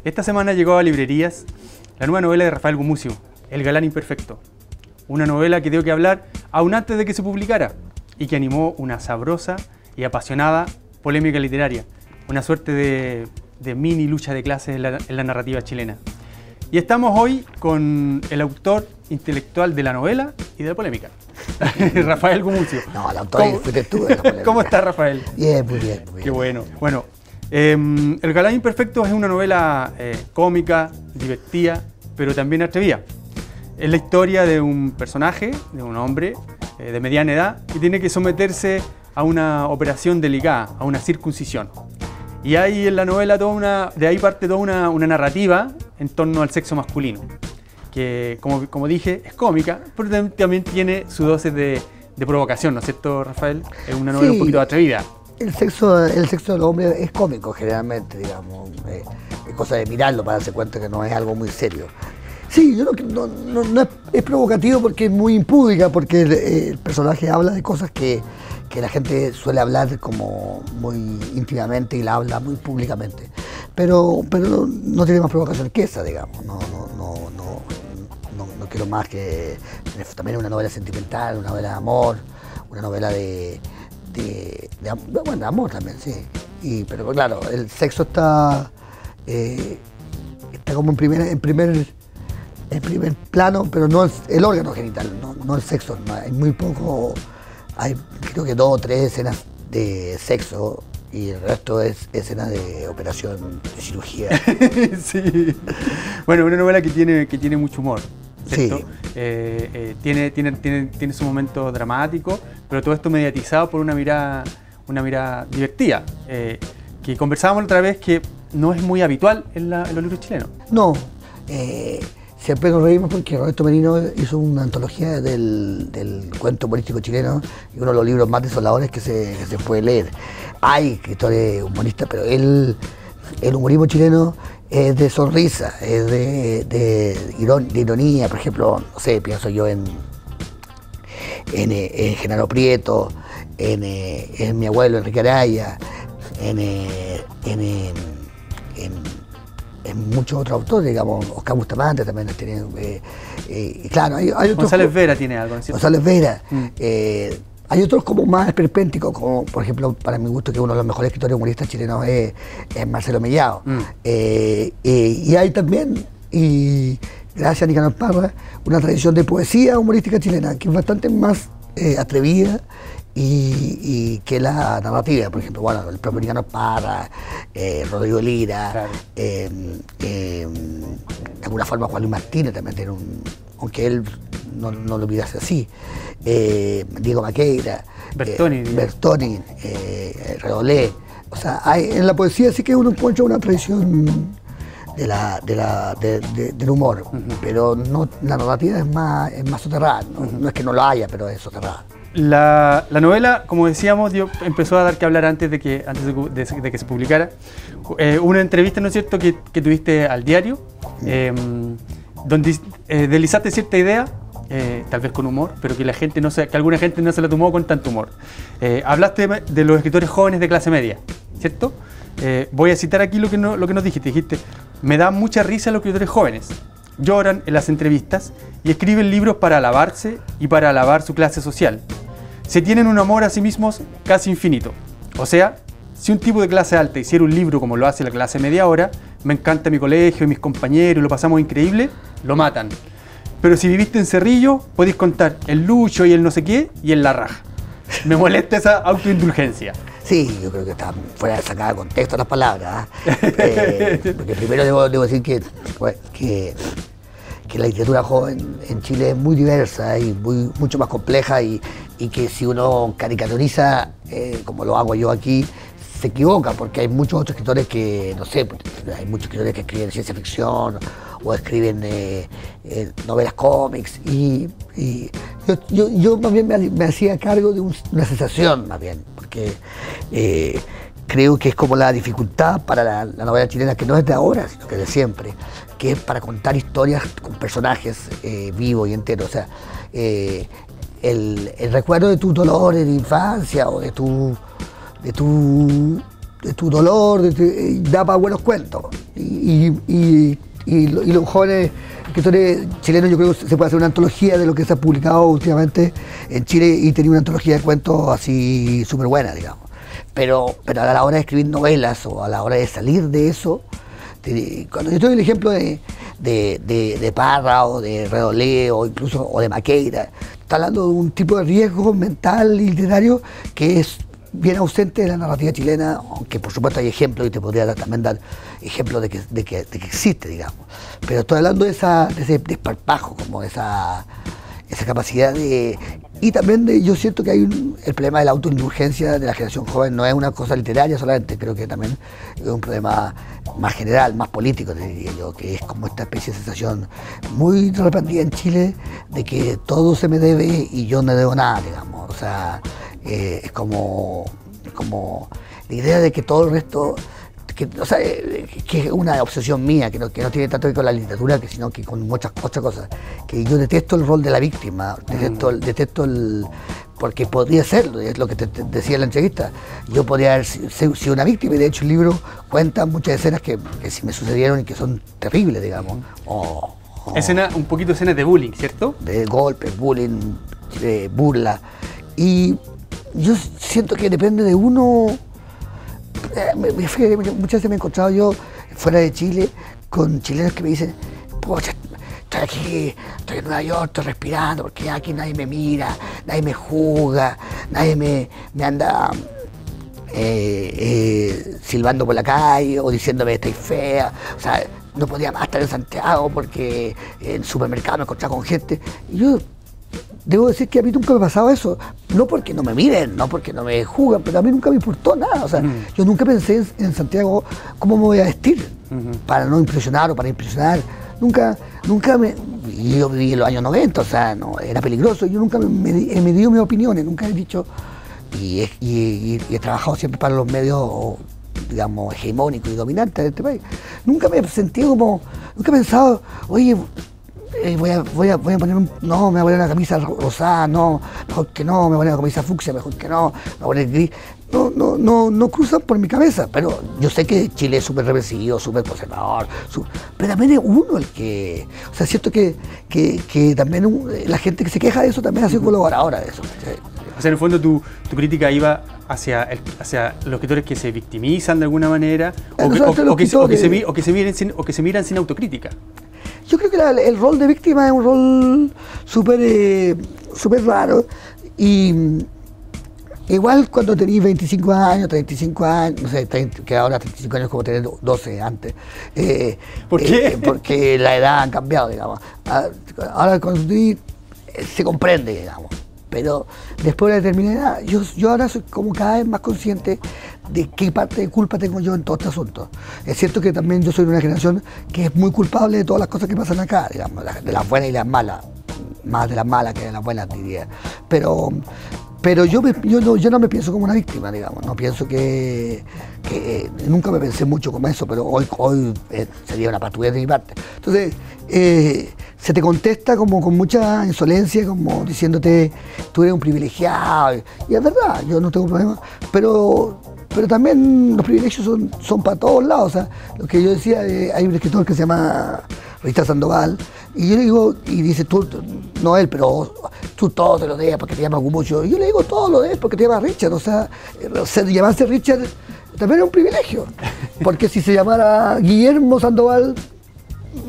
Esta semana llegó a librerías la nueva novela de Rafael Gumucio, El galán imperfecto. Una novela que dio que hablar aún antes de que se publicara y que animó una sabrosa y apasionada polémica literaria, una suerte de mini lucha de clases en la narrativa chilena. Y estamos hoy con el autor intelectual de la novela y de la polémica, Rafael Gumucio. No, el autor fuiste tú de la polémica. ¿Cómo estás, Rafael? Bien, muy bien. Muy bien. Qué bueno. Bueno, El galán imperfecto es una novela cómica, divertida, pero también atrevida. Es la historia de un personaje, de un hombre de mediana edad, que tiene que someterse a una operación delicada, a una circuncisión. Y hay en la novela de ahí parte toda una narrativa en torno al sexo masculino, que como dije es cómica, pero también tiene su dosis de provocación, ¿no es cierto, Rafael? Es una novela un poquito atrevida. El sexo del hombre es cómico generalmente, digamos, es cosa de mirarlo para darse cuenta que no es algo muy serio. Sí, yo creo que no es provocativo porque es muy impúdica, porque el personaje habla de cosas que la gente suele hablar como muy íntimamente y la habla muy públicamente. Pero no tiene más provocación que esa, digamos. No quiero más que... También es una novela sentimental, una novela de amor, una novela de amor también, sí. Pero claro, el sexo está como en primer plano, pero no el órgano genital, no el sexo. No, hay muy poco, hay creo que 2 o 3 escenas de sexo y el resto es escenas de operación, de cirugía. Sí. Bueno, una novela que tiene mucho humor, ¿cierto? Sí. Tiene su momento dramático, pero todo esto mediatizado por una mirada divertida, que conversábamos otra vez que no es muy habitual en los libros chilenos. No. Siempre nos reímos porque Roberto Merino hizo una antología del cuento humorístico chileno y uno de los libros más desoladores que se puede leer. Hay escritores humoristas, pero el humorismo chileno es de sonrisa, es de ironía. Por ejemplo, no sé, pienso yo en Genaro Prieto, en mi abuelo Enrique Araya, en muchos otros autores, digamos, Oscar Bustamante también tiene, claro, hay otros. González Vera tiene algo, ¿no? González Vera. Hay otros como más esperpénticos, como por ejemplo, para mi gusto, que uno de los mejores escritores humoristas chilenos es Marcelo Mellado. Y hay también, y gracias a Nicanor Parra, una tradición de poesía humorística chilena, que es bastante más atrevida y que la narrativa. Por ejemplo, bueno, el propio Nicanor Parra, Rodrigo Lira, claro. De alguna forma Juan Luis Martínez también tiene aunque él no lo mirase así, Diego Maqueira, Bertoni, Redolé. O sea, en la poesía sí que uno encuentra una tradición del humor, pero la narrativa es más soterrada. No es que no lo haya, pero es soterrada. La novela, como decíamos, empezó a dar que hablar antes de que se publicara. Una entrevista, ¿no es cierto?, que tuviste al diario, donde deslizaste cierta idea, tal vez con humor, pero que alguna gente no se la tomó con tanto humor. Hablaste de los escritores jóvenes de clase media, ¿cierto? Voy a citar aquí lo que nos dijiste. Dijiste: me da mucha risa los escritores jóvenes. Lloran en las entrevistas y escriben libros para alabarse y para alabar su clase social. Se tienen un amor a sí mismos casi infinito. O sea, si un tipo de clase alta hiciera un libro como lo hace la clase media ahora, me encanta mi colegio y mis compañeros, lo pasamos increíble, lo matan. Pero si viviste en Cerrillo, podéis contar el Lucho y el no sé qué y el La Raja. Me molesta esa autoindulgencia. Sí, yo creo que está fuera de sacada de contexto las palabras. Porque primero debo decir que la literatura joven en Chile es muy diversa y mucho más compleja y que si uno caricaturiza, como lo hago yo aquí, se equivoca, porque hay muchos otros escritores que, no sé, hay muchos escritores que escriben ciencia ficción o escriben novelas cómics y yo más bien me hacía cargo de una sensación, más bien, porque creo que es como la dificultad para la novela chilena, que no es de ahora, sino que es de siempre, que es para contar historias con personajes vivos y enteros. O sea, el recuerdo de tus dolores de infancia o de tu tu dolor, da para buenos cuentos. Y los jóvenes escritores chilenos, yo creo que se puede hacer una antología de lo que se ha publicado últimamente en Chile y tener una antología de cuentos así súper buena, digamos. Pero a la hora de escribir novelas o a la hora de salir de eso, cuando yo doy el ejemplo de Parra o de Redolé o incluso o de Maqueira, está hablando de un tipo de riesgo mental y literario que es bien ausente de la narrativa chilena, aunque por supuesto hay ejemplos y te podría también dar ejemplos de que existe, digamos. Pero estoy hablando de ese desparpajo, como esa capacidad de... Y también yo siento que hay el problema de la autoindulgencia de la generación joven, no es una cosa literaria solamente, creo que también es un problema más general, más político, te diría yo, que es como esta especie de sensación muy repetida en Chile de que todo se me debe y yo no debo nada, digamos. O sea, es como la idea de que todo el resto... O sea, que es una obsesión mía, que no tiene tanto que ver con la literatura, sino que con muchas otras cosas. Que yo detesto el rol de la víctima, detesto el... Porque podría serlo, es lo que te decía en la entrevista. Yo podría haber sido una víctima y de hecho el libro cuenta muchas escenas que sí me sucedieron y que son terribles, digamos. Un poquito escenas de bullying, ¿cierto? De golpes, bullying, de burla. Y yo siento que depende de uno... Muchas veces me he encontrado yo fuera de Chile con chilenos que me dicen, pocha, estoy aquí, estoy en Nueva York, estoy respirando porque aquí nadie me mira, nadie me juzga, nadie me anda silbando por la calle o diciéndome estoy fea. O sea, no podía más estar en Santiago porque en el supermercado me encontraba con gente. Y yo debo decir que a mí nunca me ha pasado eso, no porque no me miren, no porque no me juzgan, pero a mí nunca me importó nada. O sea, yo nunca pensé en Santiago cómo me voy a vestir para no impresionar o para impresionar. Nunca me... Y yo viví en los años 90, o sea, no, era peligroso. Yo nunca me dio mis opiniones, nunca he dicho... Y he trabajado siempre para los medios, digamos, hegemónicos y dominantes de este país. Nunca me he sentido como... Nunca he pensado, oye... voy a poner no, me voy a poner una camisa rosada, no, mejor que no, me voy a poner una camisa fucsia, mejor que no, me voy a poner gris. No cruzan por mi cabeza, pero yo sé que Chile es súper represivo, súper conservador, pero también es uno el que... O sea, es cierto que también la gente que se queja de eso también ha sido colaboradora de eso. O sea, en el fondo tu crítica iba hacia los escritores que se victimizan de alguna manera o que se miran sin autocrítica. Yo creo que el rol de víctima es un rol súper raro y igual cuando tenéis 25 años, 35 años, no sé, que ahora 35 años es como tener 12 antes. ¿Por qué? Porque la edad ha cambiado, digamos. Ahora cuando se comprende, digamos. Pero después de la determinada edad, yo ahora soy como cada vez más consciente de qué parte de culpa tengo yo en todo este asunto. Es cierto que también yo soy de una generación que es muy culpable de todas las cosas que pasan acá, digamos, de las buenas y las malas, más de las malas que de las buenas, diría. Pero yo no me pienso como una víctima, digamos, no pienso que nunca me pensé mucho como eso, pero hoy sería una patudez de mi parte. Entonces, se te contesta como con mucha insolencia, como diciéndote, tú eres un privilegiado, y es verdad, yo no tengo problema, pero también los privilegios son para todos lados. O sea, lo que yo decía, hay un escritor que se llama Richard Sandoval, y yo le digo, y dice, tú, no él, pero tú todo te lo debes porque te llamas mucho. Y yo le digo, todo lo debes porque te llamas Richard. O sea, llamarse Richard también es un privilegio, porque si se llamara Guillermo Sandoval,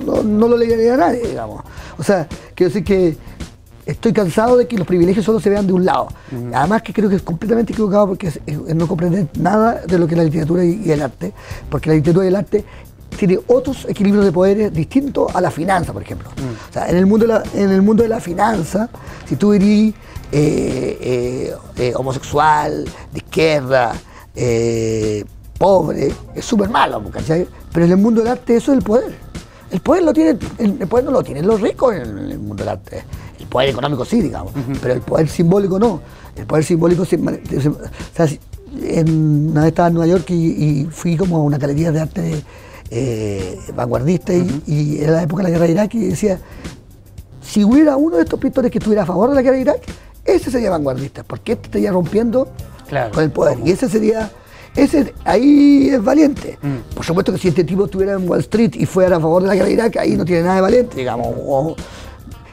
no lo leería a nadie, digamos. O sea, quiero decir que estoy cansado de que los privilegios solo se vean de un lado. Además que creo que es completamente equivocado porque es no comprender nada de lo que es la literatura y el arte, porque la literatura y el arte tiene otros equilibrios de poderes distintos a la finanza, por ejemplo. O sea, en el mundo de la finanza, si tú eres homosexual, de izquierda, pobre, es súper malo, ¿cachai? Pero en el mundo del arte eso es el poder. El poder no lo tienen los ricos en el mundo del arte. El poder económico sí, digamos, pero el poder simbólico no. El poder simbólico una vez estaba en Nueva York y fui como a una galería de arte vanguardista y era la época de la guerra de Irak y decía, si hubiera uno de estos pintores que estuviera a favor de la guerra de Irak, ese sería vanguardista, porque este estaría rompiendo con el poder. Y ese sería ahí es valiente. Por supuesto que si este tipo estuviera en Wall Street y fuera a favor de la guerra de Irak, ahí no tiene nada de valiente, digamos.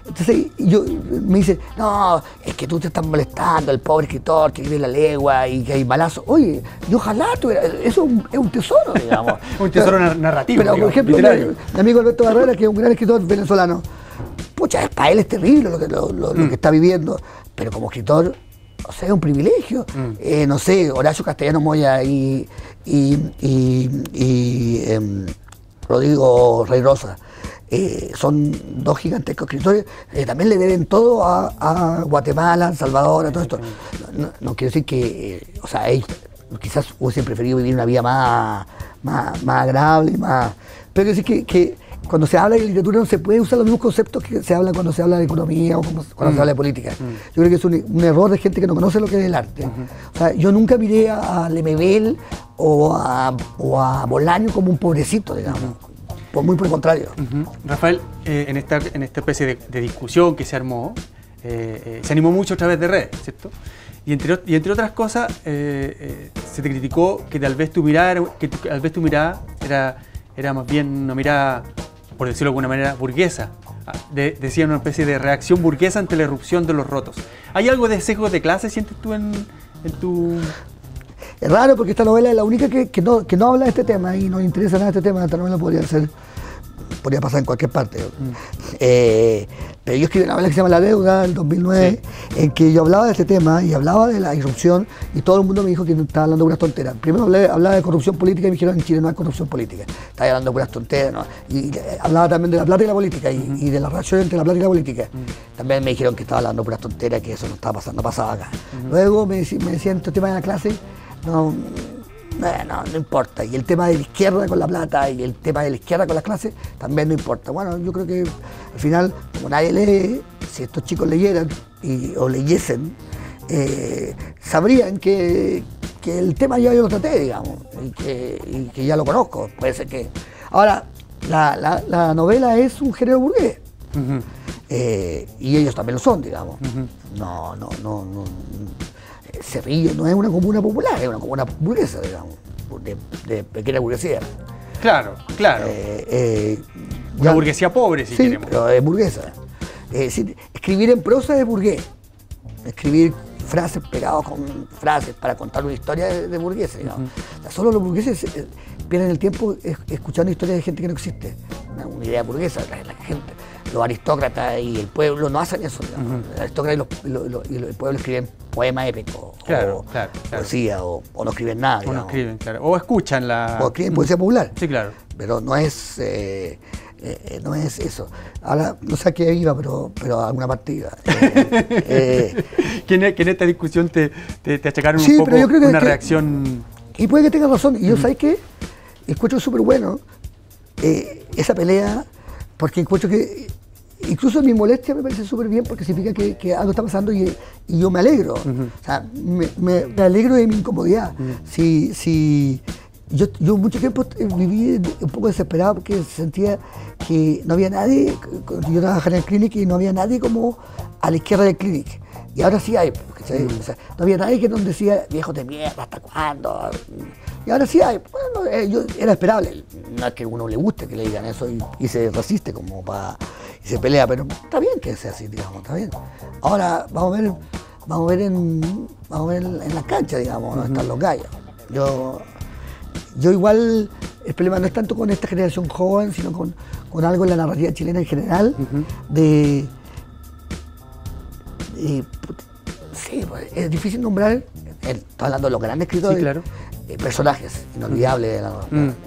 Entonces me dice, no, es que tú te estás molestando, el pobre escritor que vive en la legua y que hay balazos. Oye, y ojalá tuviera, eso es un tesoro, digamos. Un tesoro narrativo. Pero, digamos, por ejemplo, mi amigo Alberto Barrera, que es un gran escritor venezolano, pucha, para él es terrible lo que está viviendo, pero como escritor, o sea, es un privilegio. No sé, Horacio Castellanos Moya y Rodrigo Rey Rosa. Son dos gigantescos escritores, también le deben todo a Guatemala, a El Salvador, a todo esto. No quiero decir que, o sea, ellos quizás hubiesen preferido vivir una vida más agradable, pero quiero decir que cuando se habla de literatura no se pueden usar los mismos conceptos que se hablan cuando se habla de economía o cuando se habla de política. Yo creo que es un error de gente que no conoce lo que es el arte. O sea, yo nunca miré a Lemebel o a Bolaño como un pobrecito, digamos. Muy por el contrario. Rafael, en esta especie de discusión que se armó, se animó mucho a través de redes, ¿cierto? Y entre otras cosas, se te criticó que tal vez tu mirada era más bien una mirada, por decirlo de alguna manera, burguesa. Decía una especie de reacción burguesa ante la irrupción de los rotos. ¿Hay algo de sesgo de clase, sientes tú en tu...? Es raro porque esta novela es la única que no habla de este tema y no le interesa nada este tema. Esta novela podría pasar en cualquier parte. Pero yo escribí una novela que se llama La Deuda, en 2009, en que yo hablaba de este tema y hablaba de la irrupción y todo el mundo me dijo que estaba hablando de unas tonteras. Primero hablaba de corrupción política y me dijeron en Chile no hay corrupción política. Estaba hablando de unas tonteras, ¿no? Y hablaba también de la plata y la política y de la relación entre la plata y la política. También me dijeron que estaba hablando de unas tonteras, que eso no estaba pasando, no pasaba acá. Luego me decían estos temas de la clase. No importa. Y el tema de la izquierda con la plata y el tema de la izquierda con las clases también no importa. Bueno, yo creo que al final, como nadie lee, si estos chicos leyeran o leyesen, sabrían que el tema ya yo lo traté, digamos, y que ya lo conozco. Puede ser que... Ahora, la novela es un género burgués. Y ellos también lo son, digamos. No. Cerrillo no es una comuna popular, es una comuna burguesa, digamos, de pequeña burguesía. Claro. Una burguesía pobre, si queremos. Pero es burguesa. Escribir en prosa es burgués. Escribir frases pegadas con frases para contar una historia de burgueses, digamos. O sea, solo los burgueses pierden el tiempo escuchando historias de gente que no existe. Una idea burguesa, la gente. Los aristócratas y el pueblo no hacen eso, digamos. Los aristócratas y el pueblo escriben poemas épicos, claro. Poesía, o no escriben nada. O no escriben, claro. O escuchan la... O escriben poesía popular. Sí, claro. Pero no es eso. Ahora, no sé a qué iba, pero a alguna parte iba. Que en esta discusión te achacaron un poco una reacción... Y puede que tengas razón. Y yo, ¿sabes qué? Encuentro súper bueno esa pelea, porque encuentro que incluso mi molestia me parece súper bien porque significa que algo está pasando y yo me alegro. O sea, me alegro de mi incomodidad. Yo mucho tiempo viví un poco desesperado porque sentía que no había nadie. Yo trabajaba en el Clinic y no había nadie como a la izquierda del Clinic. Y ahora sí hay, o sea, no había nadie que nos decía, viejos de mierda, ¿hasta cuándo? Y ahora sí hay. Bueno, era esperable. No es que a uno le guste que le digan eso y se resiste como y se pelea, pero está bien que sea así, digamos, está bien. Ahora vamos a ver en la cancha, digamos, donde están los gallos. Yo igual, el problema no es tanto con esta generación joven, sino con algo en la narrativa chilena en general, sí, es difícil nombrar, estoy hablando de los grandes escritores, sí, claro. Personajes inolvidables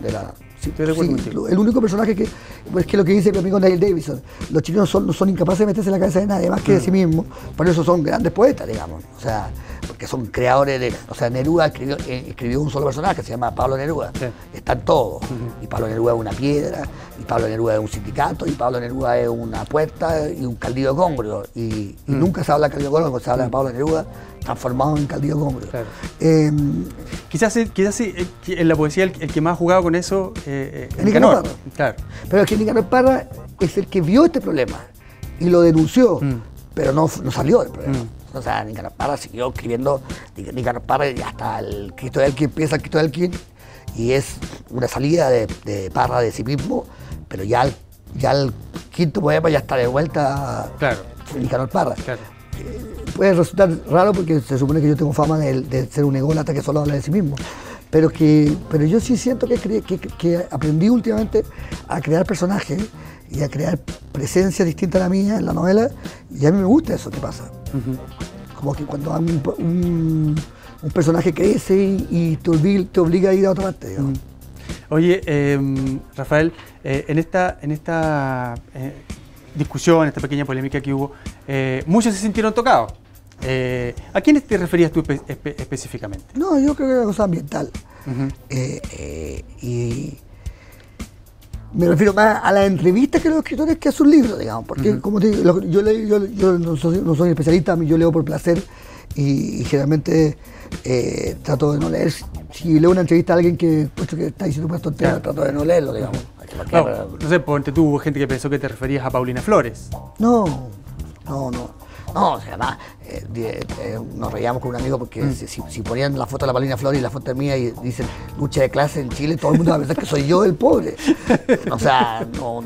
de la Sí, estoy de acuerdo contigo. El único personaje que es lo que dice mi amigo Neil Davison, los chilenos son incapaces de meterse en la cabeza de nadie más que de sí mismos, por eso son grandes poetas, digamos, o sea, porque son creadores o sea, Neruda escribió un solo personaje, se llama Pablo Neruda, están todos, y Pablo Neruda es una piedra, y Pablo Neruda es un sindicato, y Pablo Neruda es una puerta y un caldillo de congrio, y nunca se habla de caldillo de congrio, se habla de Pablo Neruda transformado en caldillo de congrio. Claro. Quizás en la poesía el que más ha jugado con eso es Nicanor. Claro. Pero es que Nicanor Parra es el que vio este problema y lo denunció, pero no salió del problema. O sea, Nicanor Parra siguió escribiendo, Nicanor Parra hasta el Cristo de Elqui empieza el Cristo de Elqui, y es una salida de Parra de sí mismo, pero ya el quinto poema ya está de vuelta Nicanor Parra. Claro. Puede resultar raro porque se supone que yo tengo fama de ser un ególatra que solo habla de sí mismo, pero yo sí siento que aprendí últimamente a crear personajes y a crear presencias distintas a la mía en la novela, y a mí me gusta eso que pasa. Como que cuando un personaje crece y te obliga a ir a otra parte. Oye, Rafael, en esta discusión, esta pequeña polémica que hubo, muchos se sintieron tocados. ¿A quiénes te referías tú específicamente? No, yo creo que era una cosa ambiental. Y me refiero más a las entrevistas que a los escritores que a sus libros, digamos, porque como te digo, yo no soy especialista, yo leo por placer y generalmente trato de no leer. Si leo una entrevista a alguien que está diciendo pues tonterías, trato de no leerlo, digamos. No sé, porque tuvo gente que pensó que te referías a Paulina Flores. No, o sea, además, nos reíamos con un amigo porque si ponían la foto de la Paulina Flores y la foto mía y dicen lucha de clase en Chile, todo el mundo va a pensar que soy yo el pobre. O sea, no,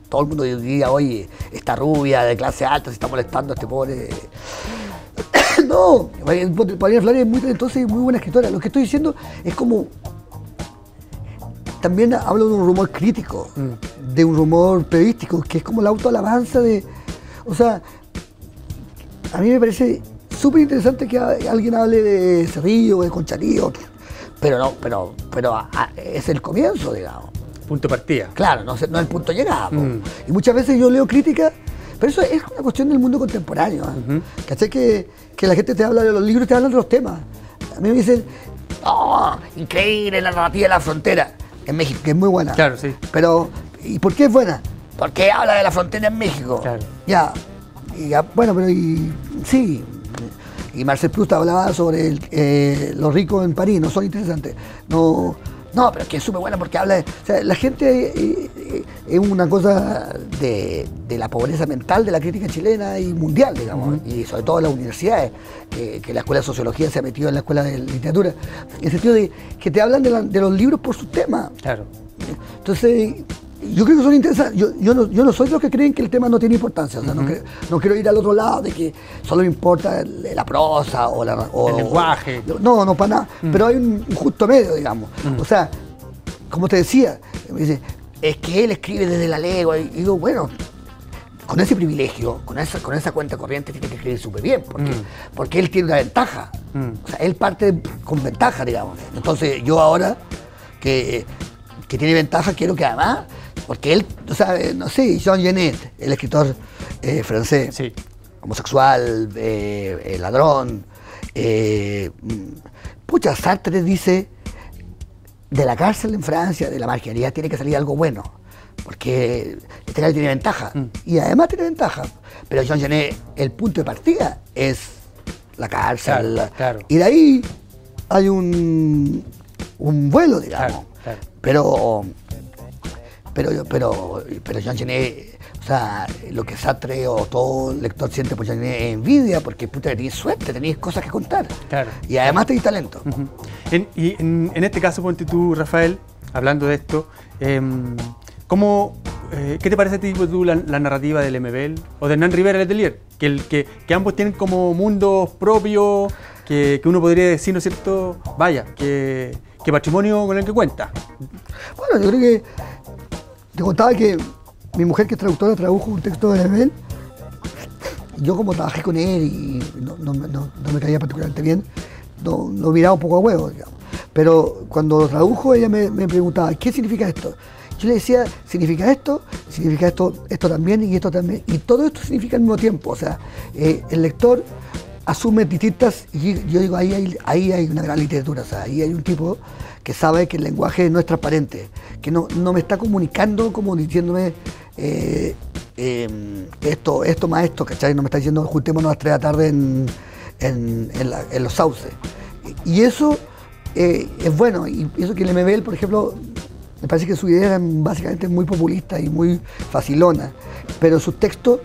todo el mundo diría, oye, esta rubia de clase alta se está molestando a este pobre. No, Paulina Flores es muy talentosa y muy buena escritora. Lo que estoy diciendo es como... También hablo de un rumor crítico, de un rumor periodístico, que es como la autoalabanza de... O sea, a mí me parece súper interesante que alguien hable de Cerrillo o de Conchalí, pero es el comienzo, digamos. Punto de partida. Claro, no es el punto de llegada. Y muchas veces yo leo críticas, pero eso es una cuestión del mundo contemporáneo. ¿Cachai? Que la gente te habla de los libros y te habla de los temas. A mí me dicen, ¡oh, increíble la narrativa de la frontera! En México, que es muy buena. Claro, sí. Pero, ¿y por qué es buena? Porque habla de la frontera en México. Claro. Bueno, pero sí. Y Marcel Proust hablaba sobre los ricos en París, no son interesantes. No, pero es que es súper buena porque habla de... O sea, la gente es una cosa de la pobreza mental de la crítica chilena y mundial, digamos, y sobre todo en las universidades, que la Escuela de Sociología se ha metido en la Escuela de Literatura, en el sentido de que te hablan de los libros por sus temas. Claro. Entonces, yo creo que son interesantes. Yo no soy de los que creen que el tema no tiene importancia. O sea, no quiero ir al otro lado de que solo me importa la prosa o el lenguaje. No, para nada. Pero hay un justo medio, digamos. O sea, como te decía, me dice, es que él escribe desde la legua. Y digo, bueno, con ese privilegio, con esa cuenta corriente tiene que escribir súper bien. Porque él tiene una ventaja. O sea, él parte con ventaja, digamos. Entonces, yo ahora que tiene ventaja, quiero que además... Porque él, o sea, no sé, Jean Genet, el escritor francés, homosexual, ladrón. Sartre dice, de la cárcel en Francia, de la marginalidad, tiene que salir algo bueno. Porque este caso tiene ventaja. Y además tiene ventaja. Pero Jean Genet, el punto de partida es la cárcel. Claro. Y de ahí hay un vuelo, digamos. Claro. Pero Jean Genet, o sea, lo que Sartre o todo lector siente por Jean Genet es envidia, porque puta, tenéis suerte, tenéis cosas que contar. Claro. Y además tenéis talento. En este caso, ponte tú, Rafael, hablando de esto, ¿qué te parece a ti la narrativa del MBL o de Hernán Rivera Letelier? Que ambos tienen como mundos propios, que uno podría decir, ¿no es cierto? Vaya, que patrimonio con el que cuenta. Bueno, yo creo que te contaba que mi mujer, que es traductora, tradujo un texto de MBL. Yo, como trabajé con él y no me caía particularmente bien, lo miraba un poco a huevo, digamos. Pero cuando lo tradujo, ella me preguntaba, ¿qué significa esto? Yo le decía, significa esto también y esto también. Y todo esto significa al mismo tiempo. O sea, el lector asume distintas, y yo digo, ahí hay una gran literatura. O sea, ahí hay un tipo que sabe que el lenguaje no es transparente, que no me está comunicando como diciéndome esto más esto, ¿cachai? No me está diciendo juntémonos a las 3 de la tarde en los sauces. Y eso es bueno, y eso que el MBL, por ejemplo, me parece que sus ideas eran básicamente muy populistas y muy facilonas, pero sus textos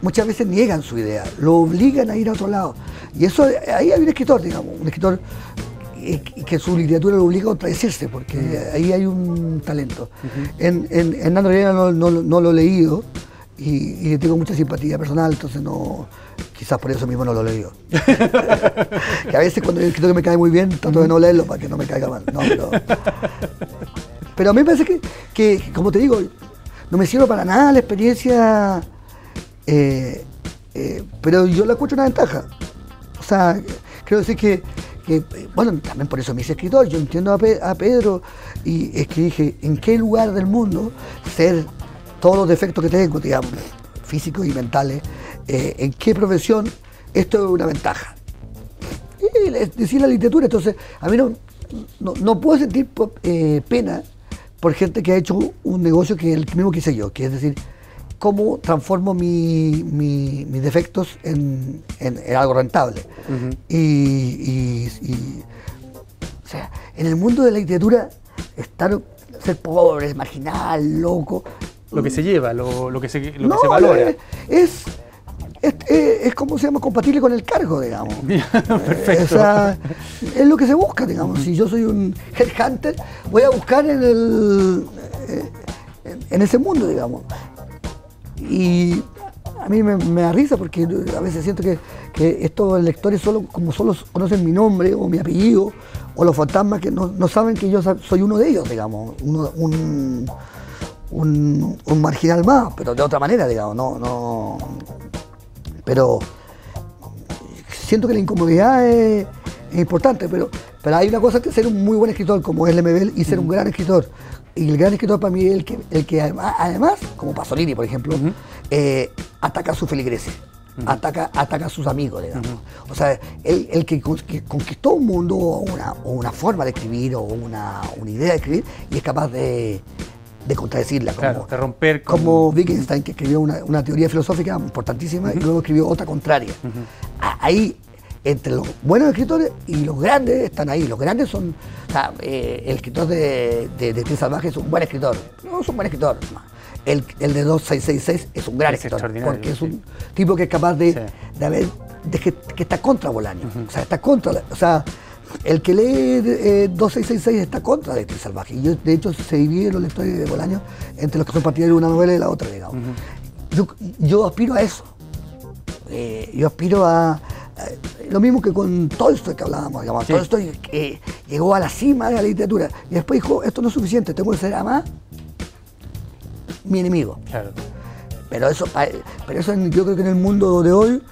muchas veces niegan su idea, lo obligan a ir a otro lado. Y eso, ahí hay un escritor, digamos, un escritor que su literatura lo obliga a contradecirse, porque ahí hay un talento. En Nando Arenas no lo he leído y le tengo mucha simpatía personal, entonces no, quizás por eso mismo no lo he leído. Que a veces cuando hay un escritor que me cae muy bien, trato de no leerlo para que no me caiga mal. No, pero a mí me parece que, como te digo, no me sirve para nada la experiencia, pero yo la encuentro una ventaja. O sea, creo decir que bueno, también por eso me hice escritor. Yo entiendo a Pedro, y es que dije, ¿en qué lugar del mundo ser todos los defectos que tengo, digamos, físicos y mentales, en qué profesión esto es una ventaja? Y decir la literatura, entonces a mí no puedo sentir pena por gente que ha hecho un negocio que el mismo que hice yo, que es decir, cómo transformo mis defectos en algo rentable. O sea, en el mundo de la literatura, ser pobre, marginal, loco. Lo que se lleva, lo que se valora. Es como se llama, compatible con el cargo, digamos. Perfecto. O sea, es lo que se busca, digamos. Si yo soy un headhunter, voy a buscar en ese mundo, digamos. Y a mí me da risa porque a veces siento que estos lectores solo conocen mi nombre o mi apellido o los fantasmas, que no saben que yo soy uno de ellos, digamos, un marginal más, pero de otra manera, digamos, pero siento que la incomodidad es importante, pero hay una cosa que ser un muy buen escritor como es Lemebel y ser un gran escritor. Y el gran escritor para mí es el que además, como Pasolini, por ejemplo, ataca a su feligreses, ataca a sus amigos, digamos. O sea, el que conquistó un mundo o una forma de escribir o una idea de escribir y es capaz de contradecirla. Claro, de romper como Wittgenstein, que escribió una teoría filosófica importantísima y luego escribió otra contraria. Ahí, entre los buenos escritores y los grandes están ahí. Los grandes son, o sea, el escritor de Cris Salvaje es un buen escritor. No es un buen escritor. No. El de 2666 es un gran escritor, porque es un tipo que es capaz que está contra Bolaño. O sea, está contra, o sea, el que lee 2666 está contra de Cris Salvaje. Y de hecho se dividen los lectores de Bolaño entre los que son partidarios de una novela y la otra, digamos. Yo aspiro a eso. Yo aspiro a lo mismo que con Tolstoy que hablábamos, digamos. Sí. Tolstoy llegó a la cima de la literatura y después dijo, esto no es suficiente, tengo que ser además mi enemigo. Claro. Pero eso yo creo que en el mundo de hoy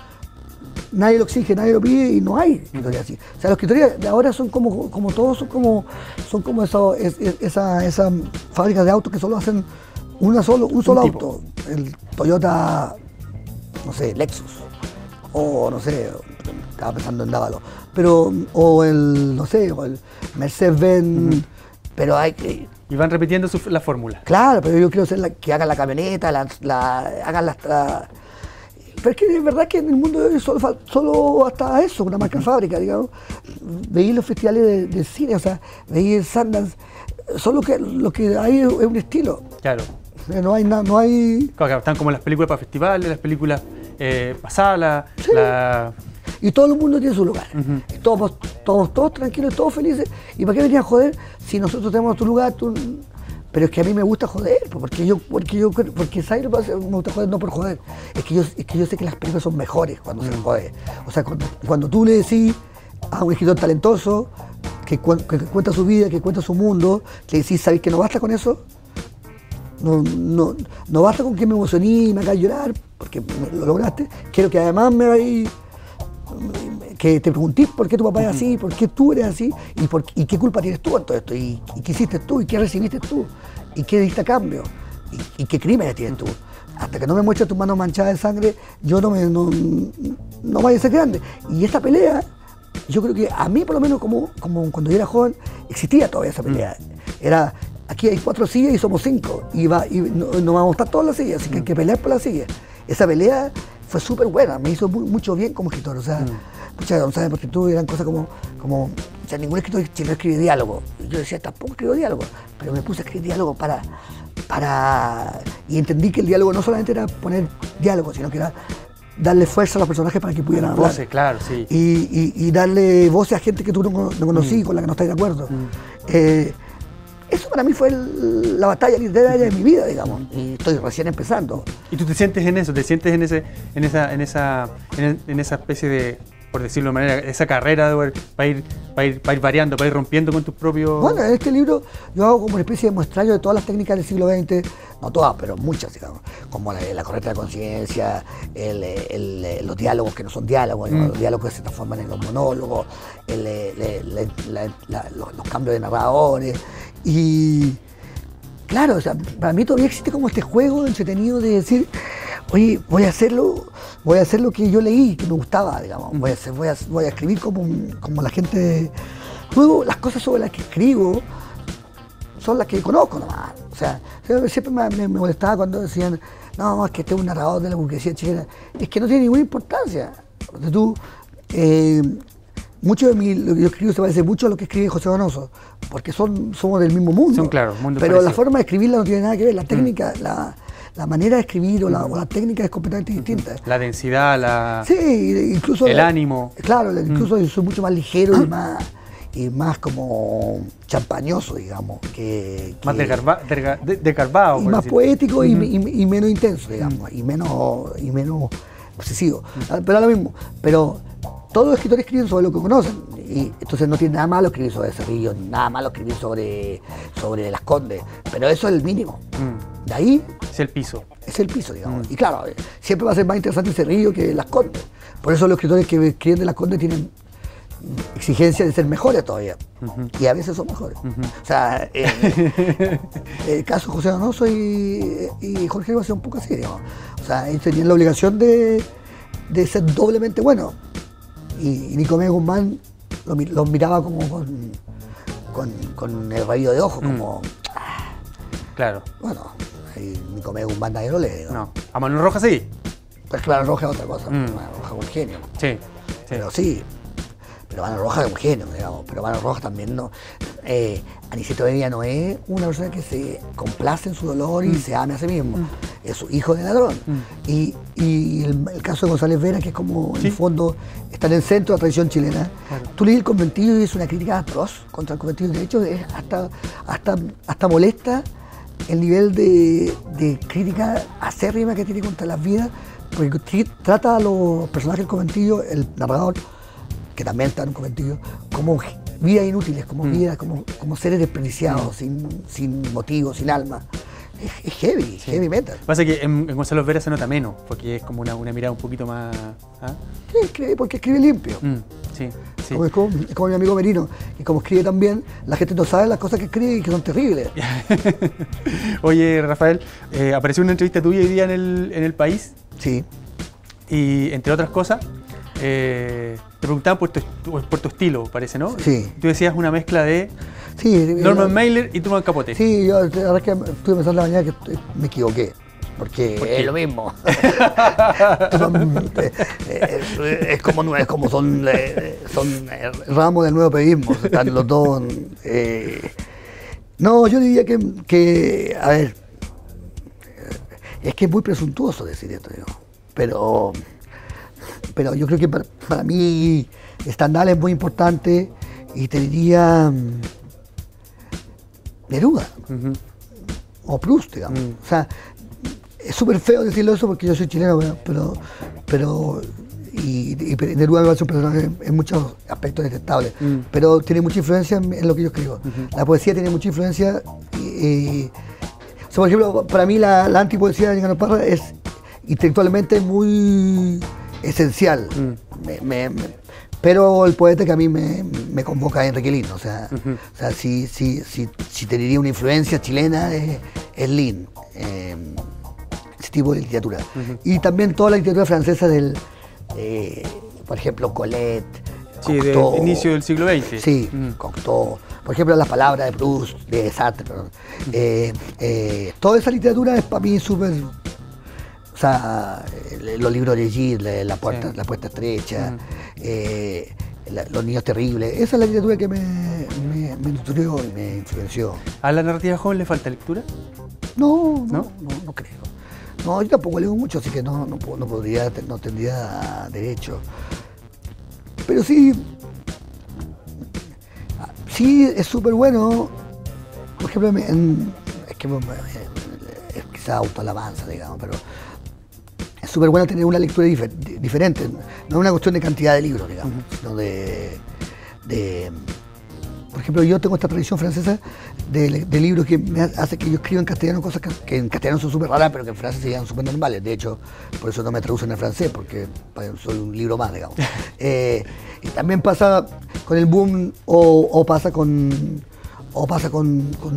nadie lo exige, nadie lo pide y no hay escritores así. O sea, los escritores de ahora son como todos, son como esas fábricas de autos que solo hacen un solo auto. El Toyota, no sé, Lexus. O no sé, estaba pensando en Dávalo, pero o el Mercedes-Benz, pero hay que... Y van repitiendo la fórmula. Claro, pero yo quiero ser que hagan la camioneta, hagan las... Pero es que es verdad que en el mundo de hoy solo hasta eso, una marca fábrica, digamos. Veí los festivales de cine, o sea, veí el Sundance, solo que lo que hay es un estilo. Claro. No hay nada, no hay... Claro, están como las películas para festivales, las películas pasadas, sí. Y todo el mundo tiene su lugar. Todos tranquilos, todos felices. ¿Y para qué venir a joder si nosotros tenemos tu lugar? Pero es que a mí me gusta joder, porque ¿sabes lo que pasa? Me gusta joder no por joder. Es que yo sé que las películas son mejores cuando se jode. O sea, cuando tú le decís a un escritor talentoso que cuenta su vida, que cuenta su mundo, le decís, ¿sabes que no basta con eso? No basta con que me emocioné y me hagas llorar, porque lo lograste. Quiero que además me hagáis, que te preguntéis por qué tu papá es así, por qué tú eres así, y qué culpa tienes tú en todo esto, y qué hiciste tú, y qué recibiste tú, y qué diste a cambio, y qué crímenes tienes tú. Hasta que no me muestres tus manos manchadas de sangre, yo no vaya a ser grande. Y esta pelea, yo creo que a mí por lo menos como cuando yo era joven, existía todavía esa pelea. Era... Aquí hay 4 sillas y somos 5, y no vamos a estar todas las sillas, así que hay que pelear por las sillas. Esa pelea fue súper buena, me hizo mucho bien como escritor. O sea, muchas veces porque tú eran cosas como o sea, ningún escritor chileno escribe diálogo. Yo decía, tampoco escribo diálogo, pero me puse a escribir diálogo para y entendí que el diálogo no solamente era poner diálogo, sino que era darle fuerza a los personajes para que pudieran hablar. Voces, claro, sí. Y darle voces a gente que tú no conocí, con la que no estás de acuerdo. Eso para mí fue la batalla literaria de mi vida, digamos, y estoy recién empezando. ¿Y tú te sientes en eso? ¿Te sientes en esa especie de, por decirlo de manera, esa carrera para ir variando, para ir rompiendo con tus propios... Bueno, en este libro yo hago como una especie de muestrario de todas las técnicas del siglo XX, no todas, pero muchas, digamos, como la correcta conciencia, los diálogos que no son diálogos, los diálogos que se transforman en los monólogos, los cambios de narradores. Y claro, o sea, para mí todavía existe como este juego entretenido de decir, oye, voy a hacer lo que yo leí, que me gustaba, digamos. Voy a escribir como la gente. Luego, las cosas sobre las que escribo son las que conozco nomás. O sea, siempre me molestaba cuando decían, no, es que este es un narrador de la burguesía chilena. Es que no tiene ninguna importancia. Porque tú, mucho de lo que yo escribo se parece mucho a lo que escribe José Donoso, porque somos del mismo mundo. Son, claro, mundos pero parecidos. La forma de escribirla no tiene nada que ver. La técnica, la manera de escribir o la técnica es completamente distinta. La densidad, sí, incluso el ánimo. Claro, incluso soy mucho más ligero y más como champañoso, digamos. Más desgarbado. Y más poético y menos intenso, digamos, y menos obsesivo. Pero lo mismo. Pero todos los escritores escriben sobre lo que conocen. Y entonces no tiene nada malo escribir sobre Cerrillo, ni nada malo escribir sobre Las Condes. Pero eso es el mínimo. De ahí... Es el piso. Es el piso, digamos. Y claro, siempre va a ser más interesante Cerrillo que Las Condes. Por eso los escritores que escriben de Las Condes tienen exigencia de ser mejores todavía. Y a veces son mejores. O sea, el caso de José Donoso y Jorge va a ser un poco así, digamos. O sea, ellos tenían la obligación de ser doblemente buenos. Y Nicomés Guzmán los miraba como con el rabillo de ojo, como... Claro. Bueno, Nicomés Guzmán nadie lo lee, ¿no? No. A Manuel Rojas sí. Pues claro, Rojas es otra cosa. Manuel Rojas es un genio. Sí. Pero sí. Pero Manuel Rojas es un genio, digamos. Pero Manuel Rojas también no... Aniceto Benia no es una persona que se complace en su dolor y se ame a sí mismo. Es su hijo de ladrón. Y el caso de González Vera, que es como, en el fondo, está en el centro de la tradición chilena. Claro. Tú lees El Conventillo y es una crítica atroz contra el conventillo. De hecho, es hasta molesta el nivel de crítica acérrima que tiene contra las vidas, porque trata a los personajes del conventillo, el narrador, que también está en un conventillo, como vidas inútiles, como vidas, como seres desperdiciados, sin motivo, sin alma. Es heavy, heavy metal. Pasa que en Gonzalo Vera se nota menos, porque es como una mirada un poquito más... Sí, porque escribe limpio. Sí. Es como mi amigo Merino, que como escribe también, la gente no sabe las cosas que escribe y que son terribles. Oye, Rafael, apareció una entrevista tuya hoy día en El País. Sí. Y entre otras cosas, te preguntaban por tu estilo, parece, ¿no? Sí. Tú decías una mezcla de Norman Mailer y Truman Capote. Sí, yo la verdad es que estuve pensando en la mañana que me equivoqué. Porque es lo mismo. es como son ramos del nuevo periodismo. Están los dos. No, yo diría que a ver, es que es muy presuntuoso decir esto, ¿no? Pero yo creo que para mí Stendhal es muy importante y te diría Neruda o Proust, digamos. O sea, es súper feo decirlo eso porque yo soy chileno, pero Neruda me parece un personaje en muchos aspectos detestable, pero tiene mucha influencia en lo que yo escribo. La poesía tiene mucha influencia o sea, por ejemplo, para mí la antipoesía de Nicanor Parra es intelectualmente muy esencial, pero el poeta que a mí me convoca es Enrique Lin, o sea, si tendría una influencia chilena es Lin, ese tipo de literatura. Y también toda la literatura francesa por ejemplo, Colette, sí, Cocteau, del inicio del siglo XX. Sí, Cocteau. Por ejemplo, las palabras de Proust, de Sartre, perdón. Toda esa literatura es para mí súper... O sea, los libros de Gilles, la puerta estrecha, Los niños terribles. Esa es la literatura que me nutrió y me influenció. ¿A la narrativa joven le falta lectura? No creo. No, yo tampoco leo mucho, así que no tendría derecho. Pero sí es súper bueno. Por ejemplo, es que es quizá autoalabanza, digamos, pero es súper bueno tener una lectura diferente. No es una cuestión de cantidad de libros, digamos, sino por ejemplo, yo tengo esta tradición francesa de libros que me hace que yo escriba en castellano cosas que en castellano son súper raras, pero que en francés se llaman súper normales. De hecho, por eso no me traducen en francés, porque soy un libro más, digamos. Y también pasa con el boom, o pasa con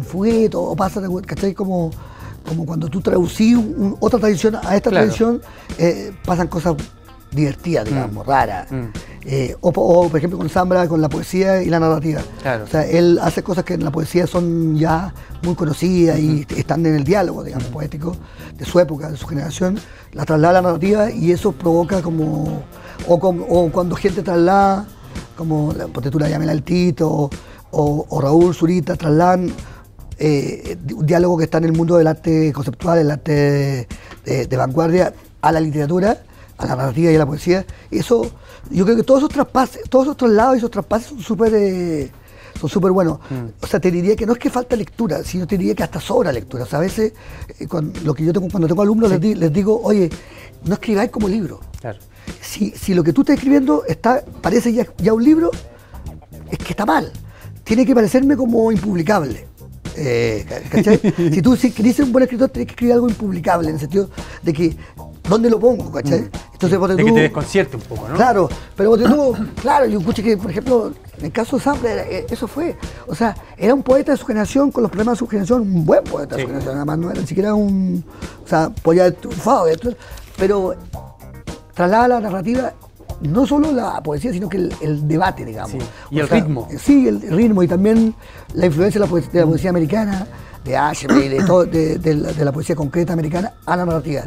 Fuguet, o pasa, ¿cachai? Como cuando tú traducís otra tradición a esta tradición, pasan cosas divertidas, digamos, raras. O, por ejemplo, con Zambra, con la poesía y la narrativa. Claro. O sea, él hace cosas que en la poesía son ya muy conocidas y están en el diálogo, digamos, poético de su época, de su generación. La traslada a la narrativa y eso provoca como... O cuando gente traslada, como la potetura de Yamel Altito o Raúl Zurita, trasladan un diálogo que está en el mundo del arte conceptual, el arte de vanguardia, a la literatura, a la narrativa y a la poesía. Y eso, yo creo que todos esos traspases, todos esos traslados y esos traspases son súper buenos. O sea, te diría que no es que falta lectura, sino te diría que hasta sobra lectura. O sea, a veces, cuando tengo alumnos, les digo, oye, no escribáis como libro. Claro. Si lo que tú estás escribiendo parece ya un libro, es que está mal. Tiene que parecerme como impublicable. ¿Cachai? Si querés ser un buen escritor, tenés que escribir algo impublicable, en el sentido de que, ¿dónde lo pongo? ¿Cachai? Entonces, de que te desconcierte un poco, ¿no? Claro, pero claro, yo escuché que, por ejemplo, en el caso de Zambra, eso fue. O sea, era un poeta de su generación, con los problemas de su generación, un buen poeta de su generación, además no era ni siquiera o sea, podía haber triunfado, pero traslada la narrativa, no solo la poesía, sino que el debate, digamos. Sí. Y el ritmo. Sí, el ritmo y también la influencia de la poesía americana, de Ashbery, de la poesía concreta americana a la narrativa.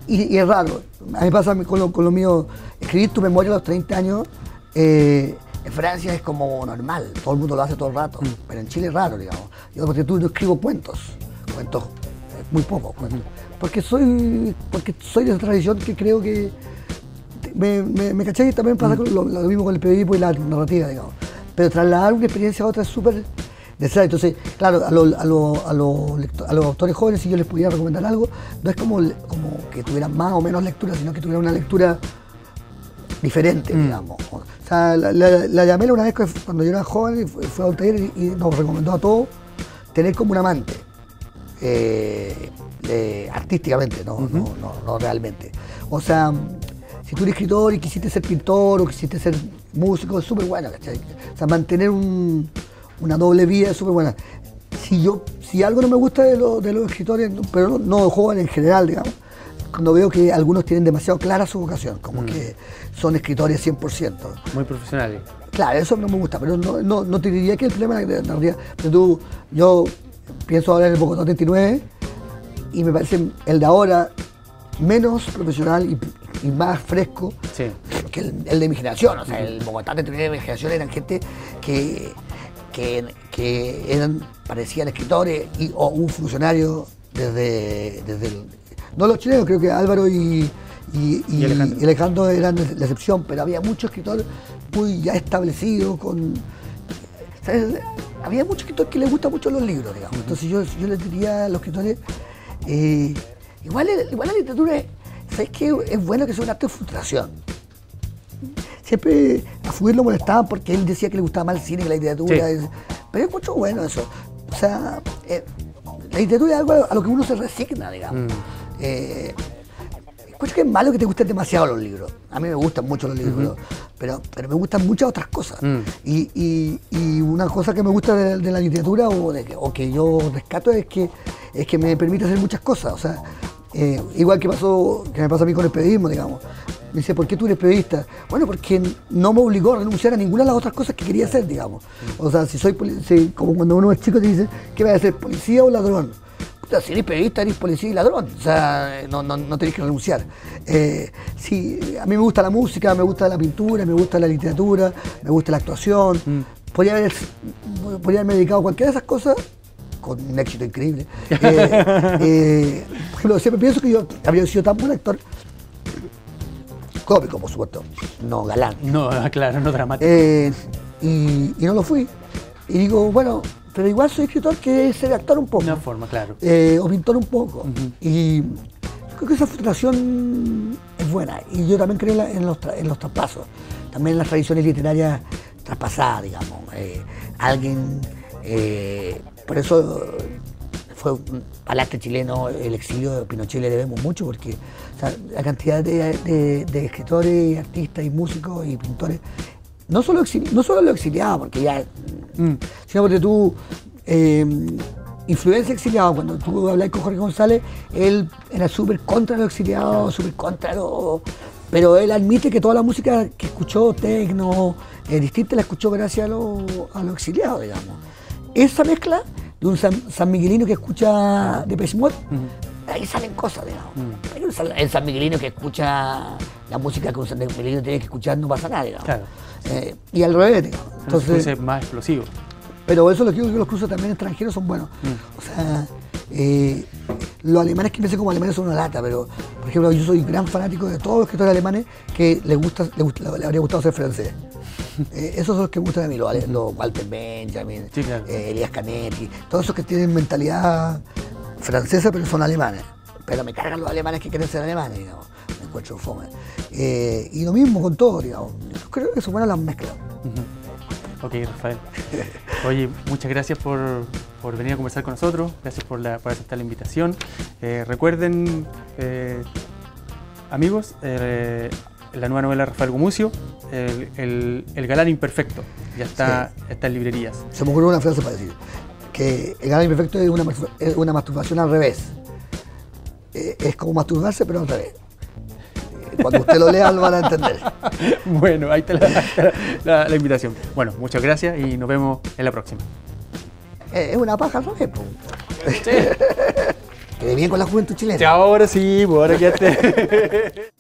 Y es raro. A mí me pasa con lo mío, escribir tu memoria a los 30 años, en Francia es como normal, todo el mundo lo hace todo el rato, pero en Chile es raro, digamos. Yo porque tú no escribo cuentos muy pocos cuentos, porque soy de esa tradición que creo que me caché. Y también pasa lo mismo con el periodismo y la narrativa, digamos. Pero trasladar una experiencia a otra es súper necesario. Entonces, claro, a los autores jóvenes, si yo les pudiera recomendar algo, no es como que tuvieran más o menos lectura, sino que tuvieran una lectura diferente, digamos. O sea, la Yamela una vez, cuando yo era joven, fue a un taller y nos recomendó a todos tener como un amante. Artísticamente, no realmente. O sea, si tú eres escritor y quisiste ser pintor o quisiste ser músico, es súper bueno, ¿cachai? O sea, mantener una doble vía es súper buena. Si algo no me gusta de los escritores, pero no de jóvenes en general, digamos, cuando veo que algunos tienen demasiado clara su vocación, como que son escritores 100%. Muy profesionales. Claro, eso no me gusta, pero no te diría que el problema de la narrativa. Yo pienso ahora en el Bogotá 39 y me parece el de ahora menos profesional y más fresco que el de mi generación. O sea, el Bogotá 39 de mi generación eran gente que parecían escritores o un funcionario desde no los chilenos, creo que Álvaro y Alejandro eran la excepción, pero había muchos escritores muy ya establecidos ¿sabes? Había muchos escritores que les gustan mucho los libros, digamos. Entonces yo les diría a los escritores, igual la literatura, ¿sabes qué? Es bueno que sea un acto de frustración. Siempre a Fuguet lo molestaban porque él decía que le gustaba más el cine que la literatura. Sí. Pero es mucho bueno eso. O sea, la literatura es algo a lo que uno se resigna, digamos. Escucho que es malo que te gusten demasiado los libros. A mí me gustan mucho los libros, pero me gustan muchas otras cosas. Y una cosa que me gusta de la literatura o que yo rescato es que me permite hacer muchas cosas. O sea, igual que me pasa a mí con el periodismo, digamos. Me dice, ¿por qué tú eres periodista? Bueno, porque no me obligó a renunciar a ninguna de las otras cosas que quería hacer, digamos. O sea, como cuando uno es chico te dice, ¿qué vas a ser, policía o ladrón? Si eres periodista, eres policía y ladrón. O sea, no tenés que renunciar. Sí, a mí me gusta la música, me gusta la pintura, me gusta la literatura, me gusta la actuación. Podría haberme dedicado a cualquiera de esas cosas con un éxito increíble. Por ejemplo, siempre pienso que yo habría sido tan buen actor, cómico, por supuesto, no galán. No, claro, no dramático. Y no lo fui. Y digo, bueno, pero igual soy escritor que es ser actor un poco. Una forma, claro. O pintor un poco. Y creo que esa frustración es buena. Y yo también creo en los traspasos, también en las tradiciones literarias traspasadas, digamos. Alguien, por eso fue al arte chileno, el exilio de Pinochet le debemos mucho, porque o sea, la cantidad de escritores, artistas y músicos y pintores, no solo los exiliados, porque ya, sino porque tú, influencia exiliado, cuando tú hablas con Jorge González, él era súper contra los exiliados, súper contra los... Pero él admite que toda la música que escuchó, tecno, distinta, la escuchó gracias a los exiliados, digamos. Esa mezcla de un San Miguelino que escucha Depeche Mode, ahí salen cosas, digamos. Pero el San Miguelino que escucha la música que un San Miguelino tiene que escuchar, no pasa nada, digamos. Claro. Y al revés, digamos. Entonces puede ser más explosivo. Pero eso lo que digo, que los cruces también extranjeros son buenos. O sea, los alemanes que piensan como alemanes son una lata, pero por ejemplo yo soy gran fanático de todos los escritores alemanes que le habría gustado ser francés. Esos son los que me gustan a mí, los Walter Benjamin, sí, claro. Elias Canetti, todos esos que tienen mentalidad francesa pero son alemanes. Pero me cargan los alemanes que quieren ser alemanes, digamos. Me encuentro fome. Y lo mismo con todo, digamos. Yo creo que son buenas las mezclas. Ok, Rafael. Oye, muchas gracias por venir a conversar con nosotros, gracias por aceptar la invitación. Recuerden, amigos, la nueva novela de Rafael Gumucio, el galán imperfecto, ya está en librerías. Se me ocurrió una frase para decir, que el galán imperfecto es una masturbación al revés. Es como masturbarse, pero al revés. Cuando usted lo lea lo van a entender. Bueno, ahí está la invitación. Bueno, muchas gracias y nos vemos en la próxima. Es una paja al revés, pues. Sí. Quede bien con la juventud chilena. Ahora sí, ahora ya te...